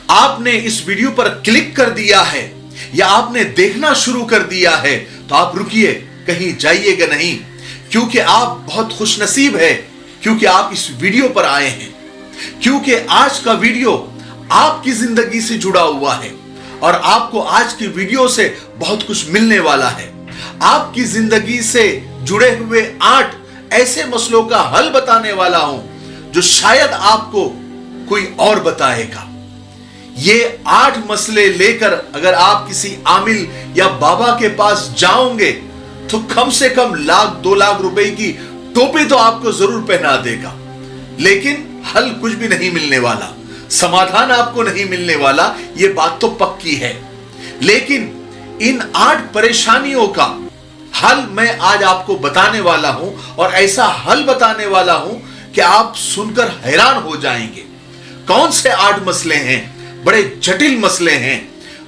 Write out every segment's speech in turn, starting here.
आपने इस वीडियो पर क्लिक कर दिया है या आपने देखना शुरू कर दिया है तो आप रुकिए, कहीं जाइएगा नहीं, क्योंकि आप बहुत खुशनसीब है क्योंकि आप इस वीडियो पर आए हैं। क्योंकि आज का वीडियो आपकी जिंदगी से जुड़ा हुआ है और आपको आज की वीडियो से बहुत कुछ मिलने वाला है। आपकी जिंदगी से जुड़े हुए 8 ऐसे मसलों का हल बताने वाला हूं जो शायद आपको कोई और बताएगा। ये 8 मसले लेकर अगर आप किसी आमिल या बाबा के पास जाओगे तो कम से कम 1-2 लाख रुपए की टोपी तो आपको जरूर पहना देगा, लेकिन हल कुछ भी नहीं मिलने वाला, समाधान आपको नहीं मिलने वाला, ये बात तो पक्की है। लेकिन इन 8 परेशानियों का हल मैं आज आपको बताने वाला हूं और ऐसा हल बताने वाला हूं कि आप सुनकर हैरान हो जाएंगे। कौन से 8 मसले हैं? बड़े जटिल मसले हैं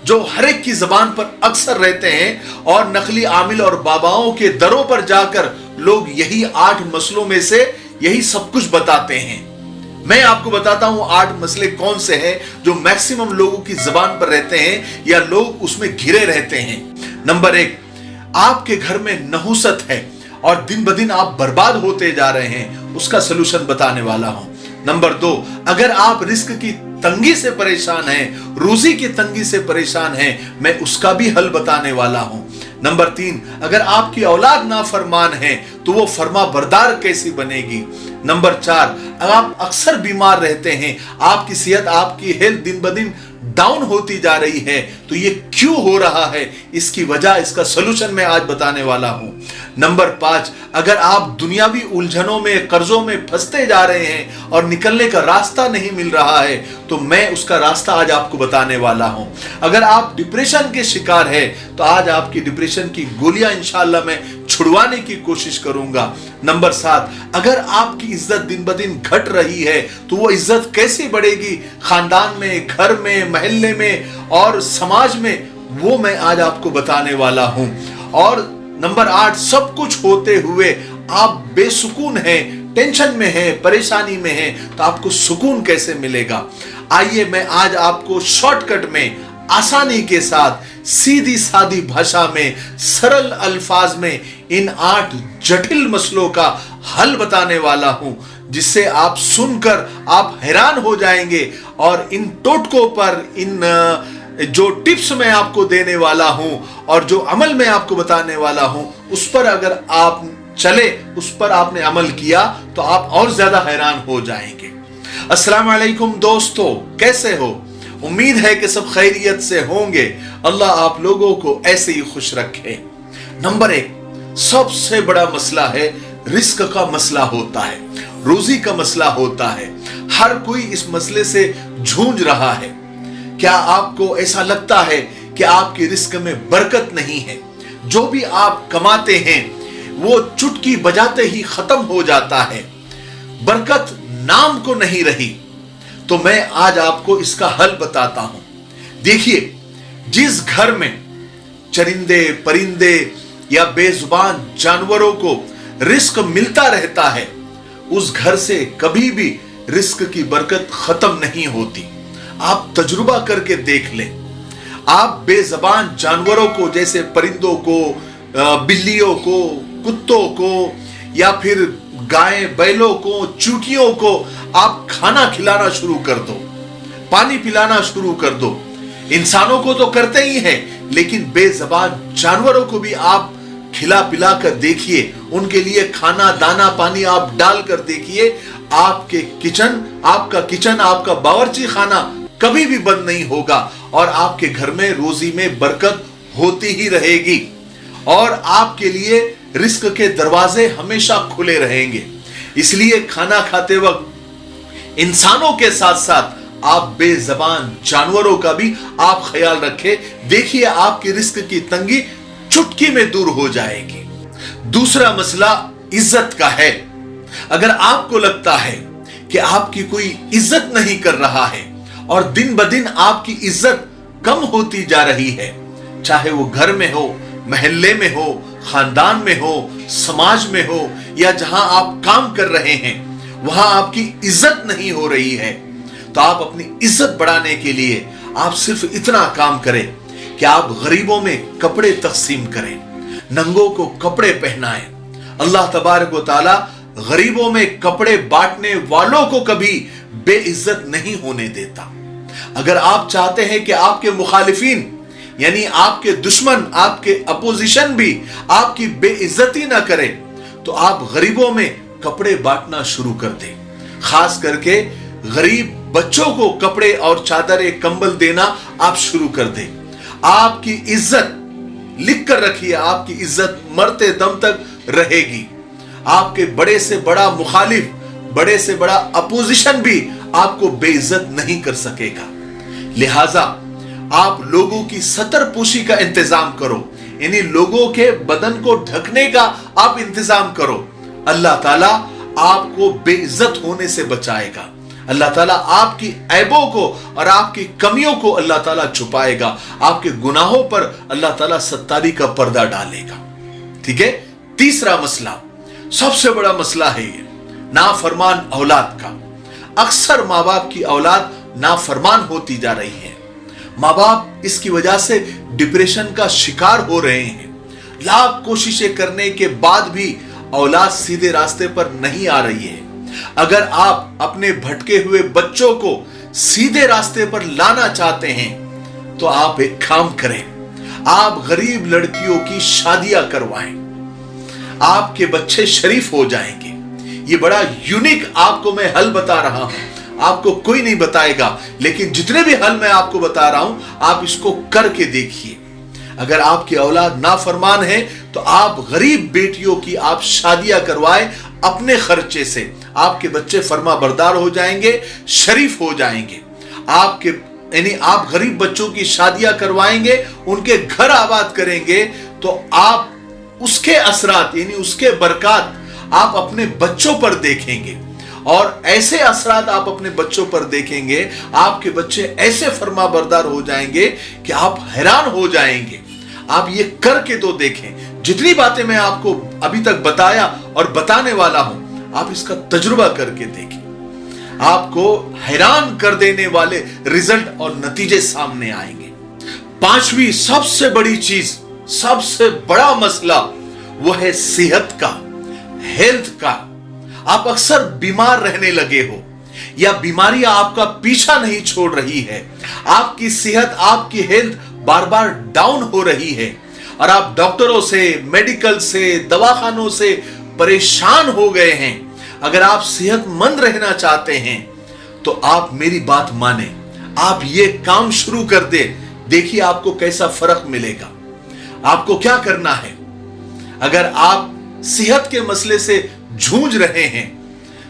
जो हर एक की जबान पर अक्सर रहते हैं और नकली आमिल और बाबाओं के दरों पर जाकर लोग यही 8 मसलों में से यही सब कुछ बताते हैं। मैं आपको बताता हूं 8 मसले कौन से हैं जो मैक्सिमम लोगों की जबान पर रहते हैं या लोग उसमें घिरे रहते हैं। नंबर 1, आपके घर में नहुसत है और दिन ब दिन आप बर्बाद होते जा रहे हैं, उसका सलूशन बताने वाला हूं। नंबर 2, अगर आप रिस्क की तंगी से परेशान हैं, रोजी की तंगी से परेशान हैं, मैं उसका भी हल बताने वाला हूं। नंबर 3, अगर आपकी औलाद नाफरमान है तो वो फर्मा बरदार कैसी बनेगी। नंबर 4, अगर आप अक्सर बीमार रहते हैं, आपकी सेहत, आपकी हेल्थ दिन ब दिन डाउन होती जा रही है, तो ये क्यों हो रहा है, इसकी वजह, इसका सलूशन मैं आज बताने वाला हूं। नंबर 5, अगर आप दुनियावी उलझनों में, कर्जों में फंसते जा रहे हैं और निकलने का रास्ता नहीं मिल रहा है, तो मैं उसका रास्ता आज आपको बताने वाला हूं। अगर आप डिप्रेशन के शिकार है तो आज आपकी डिप्रेशन की गोलियां इंशाअल्लाह मैं छुड़वाने की कोशिश करूंगा। नंबर 7, अगर आपकी इज्जत दिन ब दिन घट रही है तो वो इज्जत कैसे बढ़ेगी खानदान में, घर में, महल्ले में और समाज में, वो मैं आज आपको बताने वाला हूं। और नंबर 8, सब कुछ होते हुए आप बेसुकून हैं, टेंशन में हैं, परेशानी में हैं, तो आपको सुकून कैसे मिलेगा। आइए मैं आज आपको शॉर्टकट में, आसानी के साथ, सीधी सादी भाषा में, सरल अल्फाज में इन 8 जटिल मसलों का हल बताने वाला हूं, जिससे आप सुनकर आप हैरान हो जाएंगे और इन टोटकों पर, इन जो टिप्स मैं आपको देने वाला हूं और जो अमल मैं आपको बताने वाला हूं, उस पर अगर आप चले, उस पर आपने अमल किया तो आप और ज्यादा हैरान हो जाएंगे। अस्सलाम वालेकुम दोस्तों, कैसे हो? उम्मीद है कि सब खैरियत से होंगे। अल्लाह आप लोगों को ऐसे ही खुश रखे। नंबर 1, सबसे बड़ा मसला है, रिस्क का मसला होता है, रोजी का मसला होता है। हर कोई इस मसले से जूझ रहा है। क्या आपको ऐसा लगता है कि आपके रिस्क में बरकत नहीं है? जो भी आप कमाते हैं वो चुटकी बजाते ही खत्म हो जाता है, बरकत नाम को नहीं रही। तो मैं आज आपको इसका हल बताता हूं। देखिए, जिस घर में चरिंदे, परिंदे या बेजुबान जानवरों को रिस्क मिलता रहता है, उस घर से कभी भी रिस्क की बरकत खत्म नहीं होती। आप तजुर्बा करके देख लें। आप बेजुबान जानवरों को, जैसे परिंदों को, बिल्लियों को, कुत्तों को या फिर गाय, बैलों को, चूटियों को आप खाना खिलाना शुरू कर दो, पानी पिलाना शुरू कर दो। इंसानों को तो करते ही हैं, लेकिन बेजुबान जानवरों को भी आप खिला पिला कर देखिए, उनके लिए खाना, दाना, पानी आप डाल कर देखिए। आपके किचन, आपका बावर्ची खाना कभी भी बंद नहीं होगा और आपके घर में रोजी में बरकत होती ही रहेगी और आपके लिए रिस्क के दरवाजे हमेशा खुले रहेंगे। इसलिए खाना खाते वक्त इंसानों के साथ साथ आप बेजुबान जानवरों का भी आप ख्याल रखें। देखिए, आपकी रिस्क की तंगी चुटकी में दूर हो जाएगी। दूसरा मसला इज्जत का है। अगर आपको लगता है कि आपकी कोई इज्जत नहीं कर रहा है और दिन ब दिन आपकी इज्जत कम होती जा रही है, चाहे वो घर में हो, महल्ले में हो, खानदान में हो, समाज में हो या जहां आप काम कर रहे हैं, वहां आपकी इज्जत नहीं हो रही है, तो आप अपनी इज्जत बढ़ाने के लिए आप सिर्फ इतना काम करें कि आप गरीबों में कपड़े तकसीम करें, नंगों को कपड़े पहनाएं। अल्लाह तबारक व तआला गरीबों में कपड़े बांटने वालों को कभी बेइज्जत नहीं होने देता। अगर आप चाहते हैं कि आपके मुखालिफिन यानी आपके दुश्मन, आपके अपोजिशन भी आपकी बेइज्जती ना करें, तो आप गरीबों में कपड़े बांटना शुरू कर दें। खास करके गरीब बच्चों को कपड़े और चादरें, कंबल देना आप शुरू कर दें। आपकी इज्जत लिख कर रखिए, आपकी इज्जत मरते दम तक रहेगी। आपके बड़े से बड़ा मुखालिफ, बड़े से बड़ा अपोजिशन भी आपको बेइज्जत नहीं कर सकेगा। लिहाजा आप लोगों की सतरपोशी का इंतजाम करो, यानी लोगों के बदन को ढकने का आप इंतजाम करो। अल्लाह ताला आपको बेइज्जत होने से बचाएगा। अल्लाह ताला आपकी ऐबों को और आपकी कमियों को अल्लाह ताला छुपाएगा। आपके गुनाहों पर अल्लाह ताला सत्तारी का पर्दा डालेगा। ठीक है। तीसरा मसला, सबसे बड़ा मसला है ये नाफरमान औलाद का। अक्सर माँ बाप की औलाद नाफरमान होती जा रही है। माँ बाप इसकी वजह से डिप्रेशन का शिकार हो रहे हैं। लाख कोशिशें करने के बाद भी औलाद सीधे रास्ते पर नहीं आ रही है। अगर आप अपने भटके हुए बच्चों को सीधे रास्ते पर लाना चाहते हैं तो आप एक काम करें, आप गरीब लड़कियों की शादियां करवाएं। आपके बच्चे शरीफ हो जाएंगे। ये बड़ा यूनिक आपको मैं हल बता रहा हूं, आपको कोई नहीं बताएगा, लेकिन जितने भी हल मैं आपको बता रहा हूं आप इसको करके देखिए। अगर आपकी औलाद नाफरमान है तो आप गरीब बेटियों की आप शादियां करवाएं अपने खर्चे से। आपके बच्चे फर्मा बरदार हो जाएंगे, शरीफ हो जाएंगे। आपके यानी आप गरीब बच्चों की शादियां करवाएंगे, उनके घर आबाद करेंगे, तो आप उसके असरात यानी उसके बरकत आप अपने बच्चों पर देखेंगे। और ऐसे असरात आप अपने बच्चों पर देखेंगे, आपके बच्चे ऐसे फर्मा बरदार हो जाएंगे कि आप हैरान हो जाएंगे। आप ये करके तो देखें। जितनी बातें मैं आपको अभी तक बताया और बताने वाला हूं, आप इसका तजुर्बा करके देखें। आपको हैरान कर देने वाले रिजल्ट और नतीजे सामने आएंगे। पांचवी सबसे बड़ी चीज, सबसे बड़ा मसला वो है सेहत का, हेल्थ का। आप अक्सर बीमार रहने लगे हो या बीमारियां आपका पीछा नहीं छोड़ रही है। आपकी सेहत, आपकी हेल्थ बार बार डाउन हो रही है और आप डॉक्टरों से, मेडिकल से, दवाखानों से परेशान हो गए हैं। अगर आप सेहतमंद रहना चाहते हैं तो आप मेरी बात माने, आप ये काम शुरू कर दे। देखिए आपको कैसा फर्क मिलेगा। आपको क्या करना है, अगर आप सेहत के मसले से जूझ रहे हैं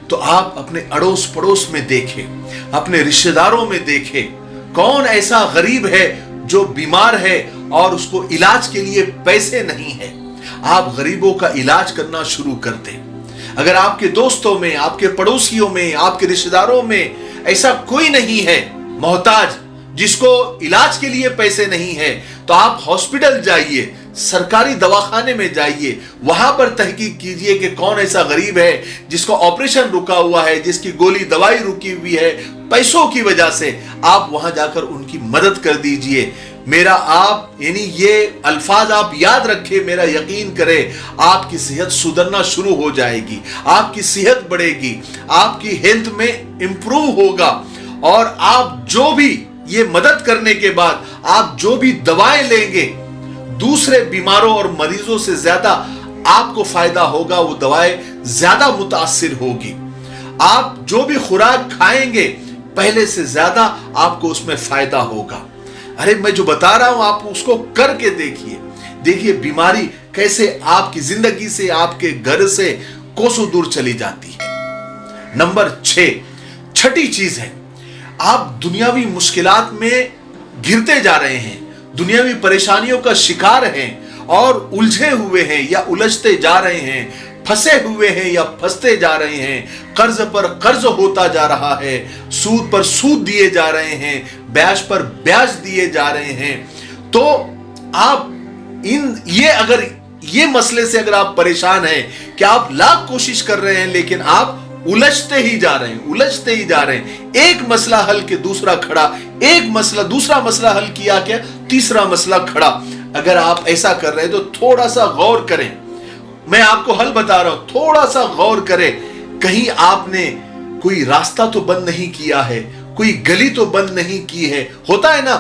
तो आप अपने अड़ोस पड़ोस में देखें, अपने रिश्तेदारों में देखें, कौन ऐसा गरीब है जो बीमार है और उसको इलाज के लिए पैसे नहीं है। आप गरीबों का इलाज करना शुरू कर दें। अगर आपके दोस्तों में, आपके पड़ोसियों में, आपके रिश्तेदारों में ऐसा कोई नहीं है मोहताज जिसको इलाज के लिए पैसे नहीं है, तो आप हॉस्पिटल जाइए, सरकारी दवाखाने में जाइए, वहां पर तहकीक कीजिए कि कौन ऐसा गरीब है जिसको ऑपरेशन रुका हुआ है, जिसकी गोली दवाई रुकी हुई है पैसों की वजह से। आप वहां जाकर उनकी मदद कर दीजिए। मेरा आप यानी ये अल्फाज आप याद रखें, मेरा यकीन करें, आपकी सेहत सुधरना शुरू हो जाएगी, आपकी सेहत बढ़ेगी, आपकी हेल्थ में इंप्रूव होगा। और आप जो भी ये मदद करने के बाद आप जो भी दवाएं लेंगे, दूसरे बीमारों और मरीजों से ज्यादा आपको फायदा होगा, वो दवाएं ज्यादा मुतासिर होगी। आप जो भी खुराक खाएंगे पहले से ज्यादा आपको उसमें फायदा होगा। अरे मैं जो बता रहा हूं आप उसको करके देखिए। देखिए बीमारी कैसे आपकी जिंदगी से, आपके घर से कोसों दूर चली जाती है। नंबर 6, छठी चीज है, आप दुनियावी मुश्किलात में घिरते जा रहे हैं, दुनियावी परेशानियों का शिकार हैं और उलझे हुए हैं या उलझते जा रहे हैं, फंसे हुए हैं या फंसते जा रहे हैं, कर्ज पर कर्ज होता जा रहा है, सूद पर सूद दिए जा रहे हैं, ब्याज पर ब्याज दिए जा रहे हैं। तो आप अगर ये मसले से अगर आप परेशान हैं कि आप लाख कोशिश कर रहे हैं लेकिन आप उलझते ही जा रहे हैं, उलझते ही जा रहे हैं। एक मसला हल के दूसरा खड़ा, एक मसला दूसरा मसला हल किया क्या तीसरा मसला खड़ा। अगर आप ऐसा कर रहे हैं तो थोड़ा सा गौर करें, मैं आपको हल बता रहा हूं, थोड़ा सा गौर करें, कहीं आपने कोई रास्ता तो बंद नहीं किया है, कोई गली तो बंद नहीं की है। होता है ना,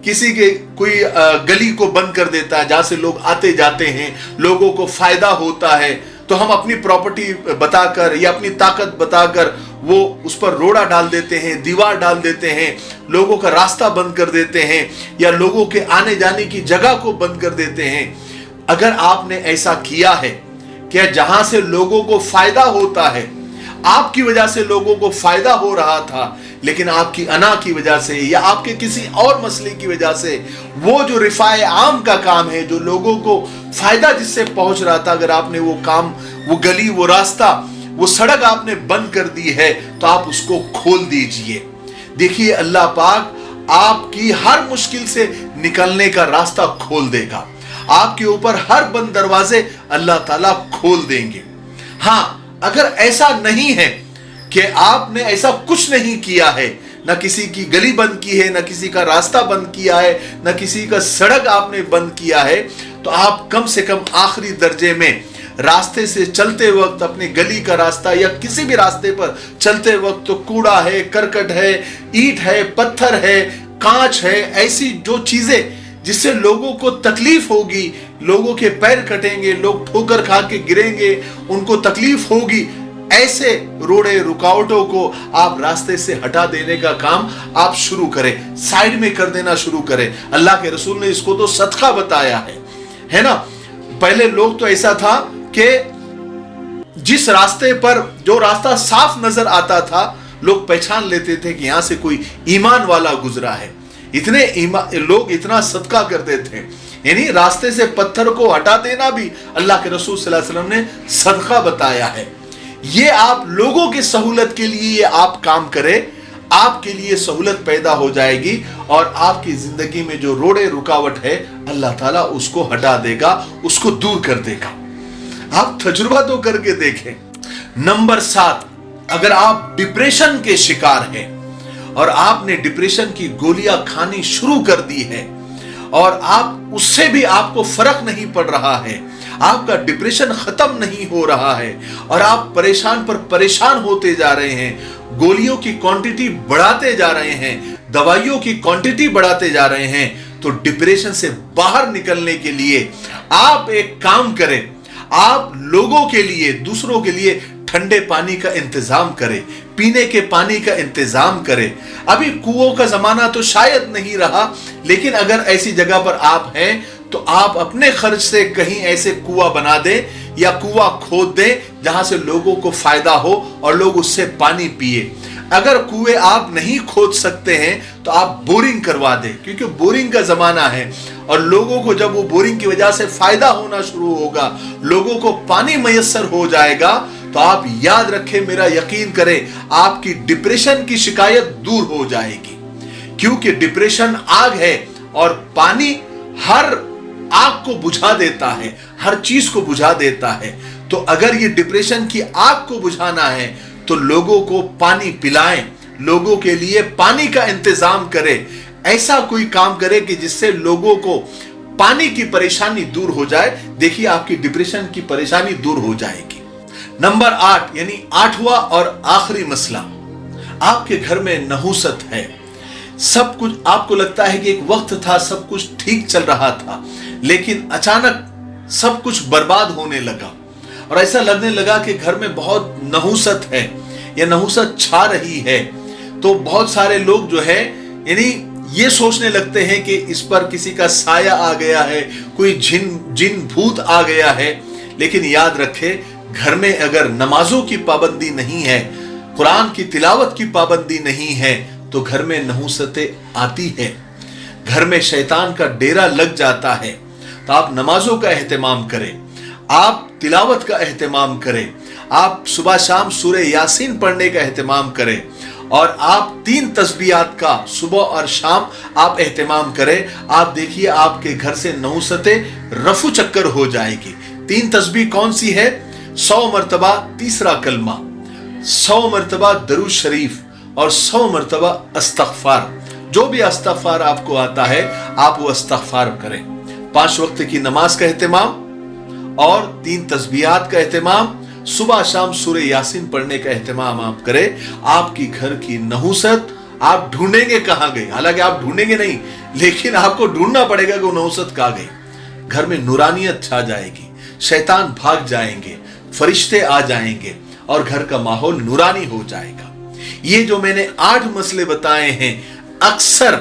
किसी के कोई गली को बंद कर देता है जहां से लोग आते जाते हैं, लोगों को फायदा होता है, तो हम अपनी प्रॉपर्टी बताकर या अपनी ताकत बताकर वो उस पर रोड़ा डाल देते हैं, दीवार डाल देते हैं, लोगों का रास्ता बंद कर देते हैं या लोगों के आने जाने की जगह को बंद कर देते हैं। अगर आपने ऐसा किया है कि जहां से लोगों को फायदा होता है, आपकी वजह से लोगों को फायदा हो रहा था, लेकिन आपकी अना की वजह से या आपके किसी और मसले की वजह से वो जो रिफाए आम का काम है, जो लोगों को फायदा जिससे पहुंच रहा था, अगर आपने वो काम, वो गली, वो रास्ता, वो सड़क आपने बंद कर दी है, तो आप उसको खोल दीजिए। देखिए अल्लाह पाक आपकी हर मुश्किल से निकलने का रास्ता खोल देगा, आपके ऊपर हर बंद दरवाजे अल्लाह ताला खोल देंगे। हाँ, अगर ऐसा नहीं है कि आपने ऐसा कुछ नहीं किया है, ना किसी की गली बंद की है, ना किसी का रास्ता बंद किया है, ना किसी का सड़क आपने बंद किया है, तो आप कम से कम आखिरी दर्जे में रास्ते से चलते वक्त, अपनी गली का रास्ता या किसी भी रास्ते पर चलते वक्त, तो कूड़ा है, करकट है, ईंट है, पत्थर है, कांच है, ऐसी जो चीजें जिससे लोगों को तकलीफ होगी, लोगों के पैर कटेंगे, लोग ठोकर खा के गिरेंगे, उनको तकलीफ होगी, ऐसे रोड़े रुकावटों को आप रास्ते से हटा देने का काम आप शुरू करें, साइड में कर देना शुरू करें। अल्लाह के रसूल ने इसको तो सदका बताया है ना। पहले लोग तो ऐसा था कि जिस रास्ते पर, जो रास्ता साफ नजर आता था, लोग पहचान लेते थे कि यहां से कोई ईमान वाला गुजरा है। इतने लोग इतना सदका करते थे, यानी रास्ते से पत्थर को हटा देना भी अल्लाह के रसूल सल्लल्लाहु अलैहि वसल्लम ने सदका बताया है। ये आप लोगों की सहूलत के लिए ये आप काम करें, आपके लिए सहूलत पैदा हो जाएगी और आपकी जिंदगी में जो रोड़े रुकावट है अल्लाह ताला उसको हटा देगा, उसको दूर कर देगा। आप तजुर्बा तो करके देखें। नंबर 7, अगर आप डिप्रेशन के शिकार हैं और आपने डिप्रेशन की गोलियां खानी शुरू कर दी है और आप उससे भी आपको फर्क नहीं पड़ रहा है, आपका डिप्रेशन खत्म नहीं हो रहा है और आप परेशान पर परेशान होते जा रहे हैं, गोलियों की क्वांटिटी बढ़ाते जा रहे हैं, दवाइयों की क्वांटिटी बढ़ाते जा रहे हैं, तो डिप्रेशन से बाहर निकलने के लिए आप एक काम करें, आप लोगों के लिए, दूसरों के लिए ठंडे पानी का इंतजाम करें, पीने के पानी का इंतजाम करें। अभी कुओं का जमाना तो शायद नहीं रहा, लेकिन अगर ऐसी जगह पर आप हैं तो आप अपने खर्च से कहीं ऐसे कुआं बना दें या कुआं खोद दें जहां से लोगों को फायदा हो और लोग उससे पानी पिए। अगर कुएं आप नहीं खोद सकते हैं तो आप बोरिंग करवा दें, क्योंकि बोरिंग का जमाना है और लोगों को जब वो बोरिंग की वजह से फायदा होना शुरू होगा, लोगों को पानी मयस्सर हो जाएगा, तो आप याद रखें, मेरा यकीन करें, आपकी डिप्रेशन की शिकायत दूर हो जाएगी। क्योंकि डिप्रेशन आग है और पानी हर आग को बुझा देता है, हर चीज को बुझा देता है। तो अगर ये डिप्रेशन की आग को बुझाना है तो लोगों को पानी पिलाएं, लोगों के लिए पानी का इंतजाम करें, ऐसा कोई काम करें कि जिससे लोगों को पानी की परेशानी दूर हो जाए। देखिए आपकी डिप्रेशन की परेशानी दूर हो जाएगी। नंबर 8 यानी 8वां और आखिरी मसला, आपके घर में नहुसत है। सब कुछ आपको लगता है कि एक वक्त था सब कुछ ठीक चल रहा था, लेकिन अचानक सब कुछ बर्बाद होने लगा और ऐसा लगने लगा कि घर में बहुत नहुसत है या नहुसत छा रही है। तो बहुत सारे लोग जो है यानी ये सोचने लगते हैं कि इस पर किसी का साया आ गया है, कोई जिन भूत आ गया है। लेकिन याद रखें, घर में अगर नमाजों की पाबंदी नहीं है, कुरान की तिलावत की पाबंदी नहीं है, तो घर में नहुसतें आती है, घर में शैतान का डेरा लग जाता है। तो आप नमाजों का एहतमाम करें, आप तिलावत का एहतमाम करें, आप सुबह शाम सूरह यासीन पढ़ने का एहतमाम करें और आप 3 तस्बीहात का सुबह और शाम आप एहतमाम करें। आप देखिए आपके घर से नहुसतें रफू चक्कर हो जाएगी। 3 तस्बीह कौन सी है? 100 मरतबा तीसरा कलमा, 100 मरतबा दरूद शरीफ और 100 मरतबा इस्तग़फ़ार, जो भी इस्तग़फ़ार आपको आता है आप वो इस्तग़फ़ार करें। 5 वक्त की नमाज का एहतमाम और 3 तस्बीहात का एहतमाम, सुबह शाम सूरह यासीन पढ़ने का एहतमाम आप करें। आपकी घर की नहुसत आप ढूंढेंगे कहां गई, हालांकि आप ढूंढेंगे नहीं, लेकिन आपको ढूंढना पड़ेगा कि वो नहुसत कहां गई। घर में नूरानियत छा जाएगी, शैतान भाग जाएंगे, फरिश्ते आ जाएंगे और घर का माहौल नूरानी हो जाएगा। ये जो मैंने 8 मसले बताए हैं, अक्सर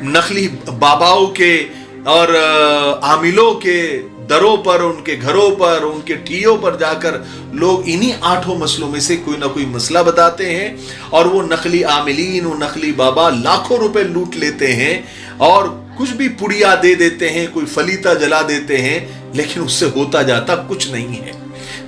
नकली बाबाओं के और आमिलों के दरों पर, उनके घरों पर, उनके ठियों पर जाकर लोग इन्हीं 8 मसलों में से कोई ना कोई मसला बताते हैं और वो नकली आमिलीन, वो नकली बाबा लाखों रुपए लूट लेते हैं और कुछ भी पुड़िया दे देते हैं, कोई फलीता जला देते हैं, लेकिन उससे होता जाता कुछ नहीं है।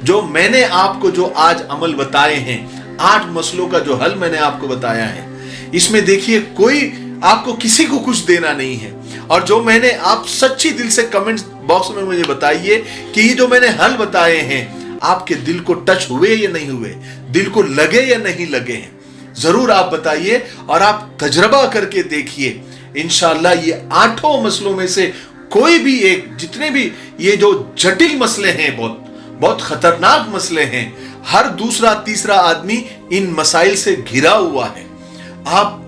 जो मैंने आपको जो आज अमल बताए हैं, 8 मसलों का जो हल मैंने आपको बताया है, इसमें देखिए कोई आपको किसी को कुछ देना नहीं है। और जो मैंने आप सच्ची दिल से कमेंट बॉक्स में मुझे बताइए कि ये जो मैंने हल बताए हैं आपके दिल को टच हुए या नहीं हुए, दिल को लगे या नहीं लगे हैं, जरूर आप बताइए और आप तजर्बा करके देखिए। इंशाअल्लाह ये 8 मसलों में से कोई भी एक, जितने भी ये जो जटिल मसले हैं, बहुत खतरनाक मसले हैं, हर दूसरा तीसरा आदमी इन मसाइल से घिरा हुआ है।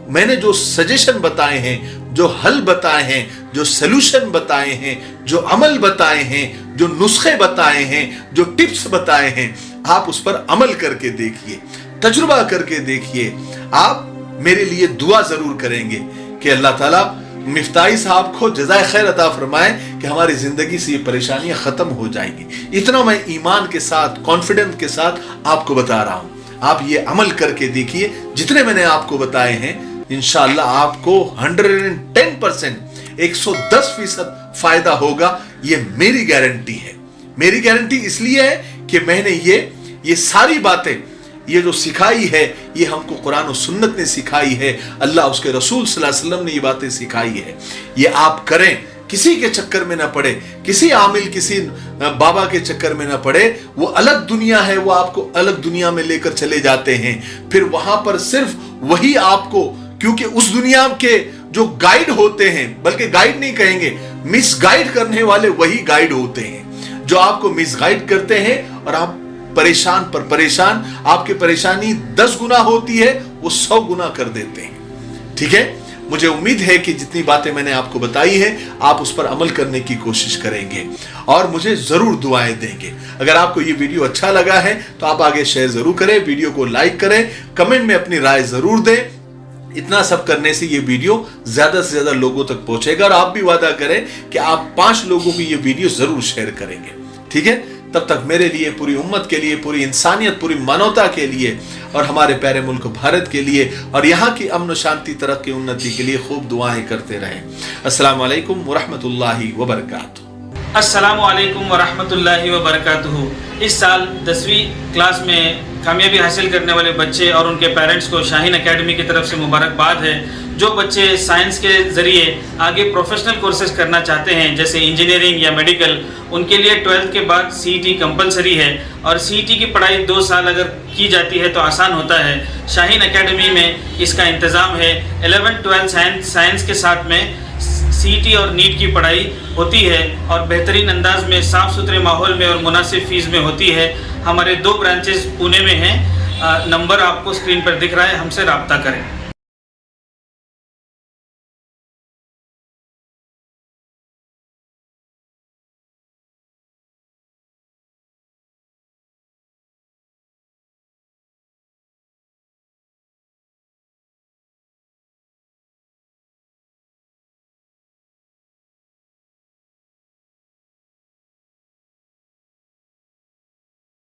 मैंने जो सजेशन बताए हैं, जो हल बताए हैं, जो सलूशन बताए हैं, जो अमल बताए हैं, जो नुस्खे बताए हैं, जो टिप्स बताए हैं, आप उस पर अमल करके देखिए, तजुर्बा करके देखिए। आप मेरे लिए दुआ जरूर करेंगे कि अल्लाह ताला मिफ्ताही साहब को जज़ाए खैर अता फरमाए कि हमारी जिंदगी से ये परेशानियां खत्म हो जाएंगी। इतना मैं ईमान के साथ, कॉन्फिडेंस के साथ आपको बता रहा हूं। आप ये अमल करके देखिए, जितने मैंने आपको बताए हैं, इंशाअल्लाह आपको 110%, 110% फायदा होगा। ये मेरी गारंटी है। मेरी गारंटी इसलिए है कि मैंने ये सारी बातें, ये जो सिखाई है, ये हमको कुरान और सुन्नत ने सिखाई है, अल्लाह उसके रसूल सल्लल्लाहु अलैहि वसल्लम ने ये बातें सिखाई है। ये आप करें, किसी के चक्कर में ना पड़े, किसी आमिल, किसी बाबा के चक्कर में ना पड़े। वो अलग दुनिया है, वो आपको अलग दुनिया में लेकर चले जाते हैं। फिर वहां पर सिर्फ वही आपको, क्योंकि उस दुनिया के जो गाइड होते हैं, बल्कि गाइड नहीं कहेंगे, मिस गाइड करने वाले वही गाइड होते हैं, जो आपको मिस गाइड करते हैं और आप परेशान पर परेशान, आपकी परेशानी 10 गुना होती है, वो 100 गुना कर देते हैं। ठीक है, मुझे उम्मीद है कि जितनी बातें मैंने आपको बताई हैं, आप उस पर अमल करने की कोशिश करेंगे और मुझे जरूर दुआएं देंगे। अगर आपको ये वीडियो अच्छा लगा है तो आप आगे शेयर जरूर करें, वीडियो को लाइक करें, कमेंट में अपनी राय जरूर दें। इतना सब करने से ये वीडियो ज्यादा से ज्यादा लोगों तक पहुंचेगा और आप भी वादा करें कि आप 5 लोगों को ये वीडियो जरूर शेयर करेंगे। ठीक है, तब तक मेरे लिए, पूरी उम्मत के लिए, पूरी इंसानियत, पूरी मानवता के लिए और हमारे प्यारे मुल्क भारत के लिए और यहाँ की अमन शांति, तरक्की, उन्नति के लिए खूब दुआएं करते रहें। अस्सलाम वालेकुम वरहमतुल्लाहि वबरकातुहू। अस्सलाम वालेकुम वरहमतुल्लाहि वबरकातुहू। इस साल 10वीं क्लास में कामयाबी हासिल करने वाले बच्चे और उनके पेरेंट्स को शाहीन एकेडमी की तरफ से मुबारकबाद है। जो बच्चे साइंस के ज़रिए आगे प्रोफेशनल कोर्सेज करना चाहते हैं, जैसे इंजीनियरिंग या मेडिकल, उनके लिए 12th के बाद CET कंपलसरी है और CET की पढ़ाई 2 साल अगर की जाती है तो आसान होता है। शाहीन एकेडमी में इसका इंतज़ाम है। 11th 12th साइंस के साथ में CET और नीट की पढ़ाई होती है और बेहतरीन अंदाज में, साफ़ सुथरे माहौल में और मुनासिब फ़ीस में होती है। हमारे 2 ब्रांचेस पुणे में हैं। नंबर आपको स्क्रीन पर दिख रहा है, हमसे रब्ता करें।